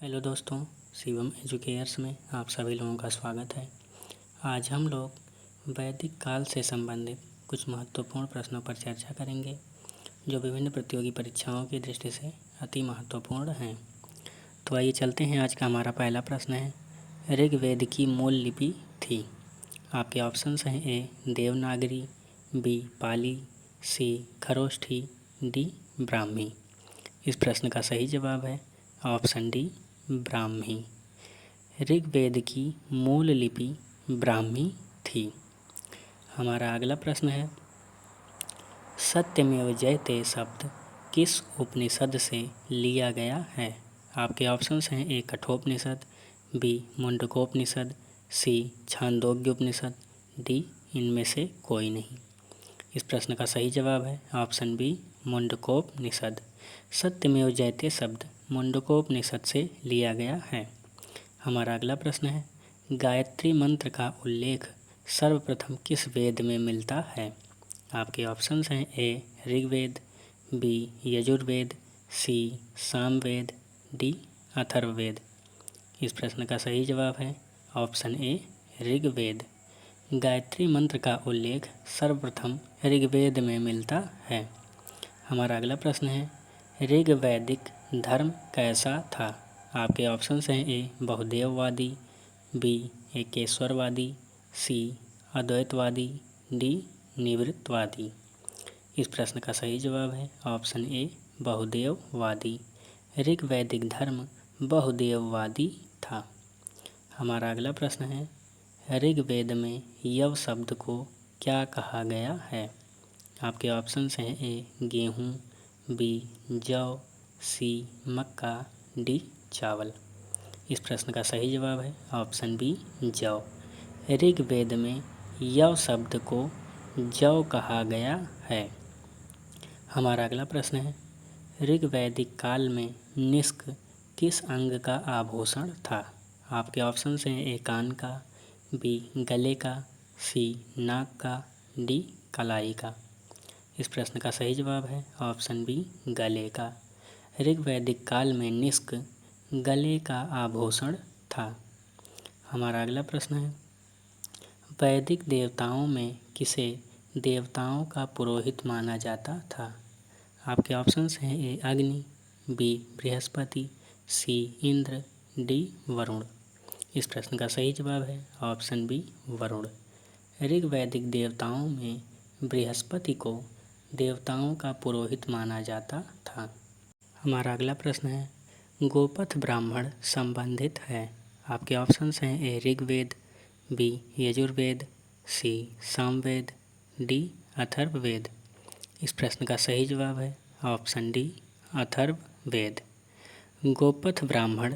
Hello दोस्तों, शिवम एजुकेयर्स में आप सभी लोगों का स्वागत है। आज हम लोग वैदिक काल से संबंधित कुछ महत्वपूर्ण प्रश्नों पर चर्चा करेंगे जो विभिन्न प्रतियोगी परीक्षाओं की दृष्टि से अति महत्वपूर्ण हैं। तो आइए चलते हैं। आज का हमारा पहला प्रश्न है, ऋग्वेद की मूल लिपि थी। आपके ऑप्शंस हैं ए देवनागरी, बी पाली, सी खरोष्ठी, डी ब्राह्मी। इस प्रश्न का सही जवाब है ऑप्शन डी ब्राह्मी। ऋग्वेद की मूल लिपि ब्राह्मी थी। हमारा अगला प्रश्न है, सत्यमेव जयते शब्द किस उपनिषद से लिया गया है। आपके ऑप्शंस हैं ए कठोपनिषद, बी मुंडकोपनिषद, सी छांदोग्योपनिषद, डी इनमें से कोई नहीं। इस प्रश्न का सही जवाब है ऑप्शन बी मुंडकोपनिषद। सत्यमेव जयते शब्द मुंडकोपनिषद से लिया गया है। हमारा अगला प्रश्न है, गायत्री मंत्र का उल्लेख सर्वप्रथम किस वेद में मिलता है। आपके ऑप्शंस हैं ए ऋग्वेद, बी यजुर्वेद, सी सामवेद, डी अथर्ववेद। इस प्रश्न का सही जवाब है ऑप्शन ए ऋग्वेद। गायत्री मंत्र का उल्लेख सर्वप्रथम ऋग्वेद में मिलता है। हमारा अगला प्रश्न है, ऋग्वैदिक धर्म कैसा था। आपके ऑप्शंस हैं ए बहुदेववादी, बी एकेश्वरवादी, सी अद्वैतवादी, डी निवृत्तवादी। इस प्रश्न का सही जवाब है ऑप्शन ए बहुदेववादी। ऋग्वैदिक धर्म बहुदेववादी था। हमारा अगला प्रश्न है, ऋग्वेद में यव शब्द को क्या कहा गया है। आपके ऑप्शंस हैं ए गेहूँ, बी जौ, सी मक्का, डी चावल। इस प्रश्न का सही जवाब है ऑप्शन बी जौ। ऋग्वेद में यव शब्द को जौ कहा गया है। हमारा अगला प्रश्न है, ऋग्वैदिक काल में निष्क किस अंग का आभूषण था। आपके ऑप्शंस हैं ए कान का, बी गले का, सी नाक का, डी कलाई का। इस प्रश्न का सही जवाब है ऑप्शन बी गले का। ऋग्वैदिक काल में निष्क गले का आभूषण था। हमारा अगला प्रश्न है, वैदिक देवताओं में किसे देवताओं का पुरोहित माना जाता था। आपके ऑप्शंस हैं ए अग्नि, बी बृहस्पति, सी इंद्र, डी वरुण। इस प्रश्न का सही जवाब है ऑप्शन बी वरुण। ऋग्वैदिक देवताओं में बृहस्पति को देवताओं का पुरोहित माना जाता था। हमारा अगला प्रश्न है, गोपथ ब्राह्मण संबंधित है। आपके ऑप्शंस हैं ए ऋग्वेद, बी यजुर्वेद, सी सामवेद, डी अथर्ववेद। इस प्रश्न का सही जवाब है ऑप्शन डी अथर्ववेद। गोपथ ब्राह्मण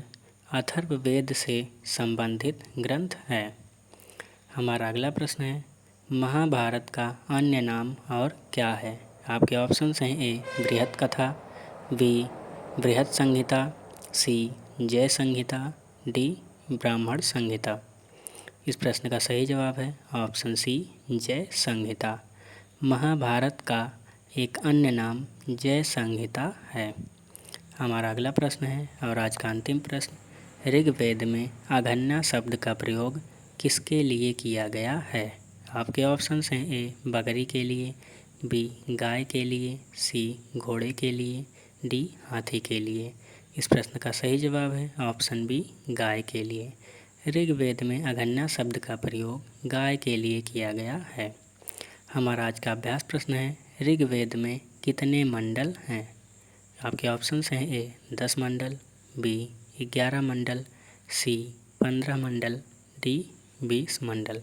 अथर्ववेद से संबंधित ग्रंथ है। हमारा अगला प्रश्न है, महाभारत का अन्य नाम और क्या है। आपके ऑप्शंस हैं ए बृहत् कथा, बी बृहत् संहिता, सी जय संहिता, डी ब्राह्मण संहिता। इस प्रश्न का सही जवाब है ऑप्शन सी जय संहिता। महाभारत का एक अन्य नाम जय संहिता है। हमारा अगला प्रश्न है और आज का अंतिम प्रश्न, ऋग्वेद में आघन्या शब्द का प्रयोग किसके लिए किया गया है। आपके ऑप्शंस हैं ए बकरी के लिए, बी गाय के लिए, सी घोड़े के लिए, डी हाथी के लिए। इस प्रश्न का सही जवाब है ऑप्शन बी गाय के लिए। ऋग्वेद में आघन्या शब्द का प्रयोग गाय के लिए किया गया है। हमारा आज का अभ्यास प्रश्न है, ऋग्वेद में कितने मंडल हैं। आपके ऑप्शंस हैं ए 10 मंडल, बी 11 मंडल, सी 15 मंडल, डी 20 मंडल।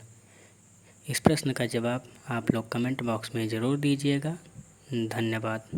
इस प्रश्न का जवाब आप लोग कमेंट बॉक्स में ज़रूर दीजिएगा। धन्यवाद।